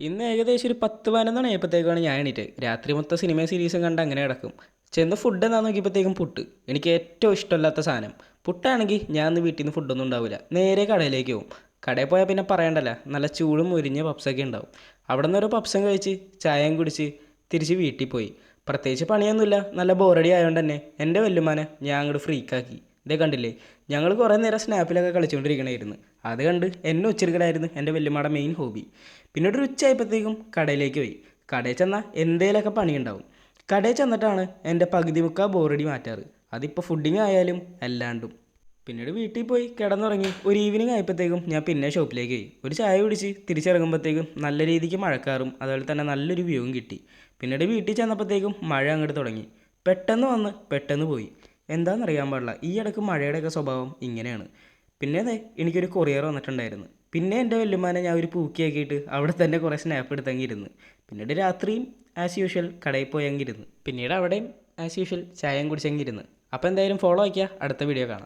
ഇന്ന് ഏകദേശം ഒരു 10-11 ആയപ്പോഴത്തേക്കാണ് ഞാൻ എണീറ്റ്. രാത്രി മൊത്തം സിനിമയും സീരീസും കണ്ട് അങ്ങനെ കിടക്കും. ചെന്ന് ഫുഡ് എന്താണെന്ന് നോക്കിയപ്പോഴത്തേക്കും പുട്ട്. എനിക്ക് ഏറ്റവും ഇഷ്ടമില്ലാത്ത സാധനം. പുട്ടാണെങ്കിൽ ഞാൻ ഇന്ന് വീട്ടിൽ നിന്ന് ഫുഡൊന്നും ഉണ്ടാവില്ല, നേരെ കടയിലേക്ക് പോകും. കടയിൽ പോയാൽ പിന്നെ പറയണ്ടല്ലോ, നല്ല ചൂടും മുരിഞ്ഞ പപ്സൊക്കെ ഉണ്ടാവും. അവിടെ നിന്ന് ഒരു പപ്സും കഴിച്ച് ചായയും കുടിച്ച് തിരിച്ച് വീട്ടിൽ പോയി. പ്രത്യേകിച്ച് പണിയൊന്നുമില്ല, നല്ല ബോറടി ആയതുകൊണ്ട് തന്നെ എൻ്റെ വല്യമ്മാനെ ഞാൻ അങ്ങോട്ട് ഫ്രീക്കാക്കി. ഇതേ കണ്ടില്ലേ, ഞങ്ങൾ കുറേ നേരം സ്നാപ്പിലൊക്കെ കളിച്ചുകൊണ്ടിരിക്കണമായിരുന്നു. അത് കണ്ട് എന്നെ ഉച്ചരിക്കലായിരുന്നു എൻ്റെ വല്യമ്മയുടെ മെയിൻ ഹോബി. പിന്നീട് ഒരു ഉച്ചയായപ്പോഴത്തേക്കും കടയിലേക്ക് പോയി. കടയിൽ ചെന്നാൽ എന്തേലൊക്കെ പണിയുണ്ടാവും. കടയിൽ ചെന്നിട്ടാണ് എൻ്റെ പകുതി മുക്കാൽ ബോറടി മാറ്റാറ്. അതിപ്പോൾ ഫുഡിങ് ആയാലും അല്ലാണ്ടും. പിന്നീട് വീട്ടിൽ പോയി കിടന്നുറങ്ങി. ഒരു ഈവനിങ് ആയപ്പോഴത്തേക്കും ഞാൻ പിന്നെ ഷോപ്പിലേക്ക് പോയി. ഒരു ചായ കുടിച്ച് തിരിച്ചിറങ്ങുമ്പോഴത്തേക്കും നല്ല രീതിക്ക് മഴക്കാറും അതുപോലെ തന്നെ നല്ലൊരു വ്യൂവും കിട്ടി. പിന്നീട് വീട്ടിൽ ചെന്നപ്പോഴത്തേക്കും മഴ അങ്ങോട്ട് തുടങ്ങി. പെട്ടെന്ന് വന്ന് പെട്ടെന്ന് പോയി. എന്താണെന്നറിയാൻ പാടില്ല, ഈ ഇടയ്ക്ക് മഴയുടെയൊക്കെ സ്വഭാവം ഇങ്ങനെയാണ്. പിന്നെ അതെ, എനിക്കൊരു കൊറിയർ വന്നിട്ടുണ്ടായിരുന്നു. പിന്നെ എൻ്റെ വല്യമ്മാനെ ഞാൻ ഒരു പൂക്കിയാക്കിയിട്ട് അവിടെ തന്നെ കുറേ സ്നാപ്പ് എടുത്തങ്ങിരുന്നു. പിന്നീട് രാത്രിയും ആസ് യൂഷ്വൽ കടയിൽ പോയി അങ്ങിരുന്നു. പിന്നീട് അവിടെയും ആസ് യൂഷ്വൽ ചായയും കുടിച്ചങ്ങിരുന്നു. അപ്പോൾ എന്തായാലും ഫോളോ ആക്കിയാൽ അടുത്ത വീഡിയോ കാണാം.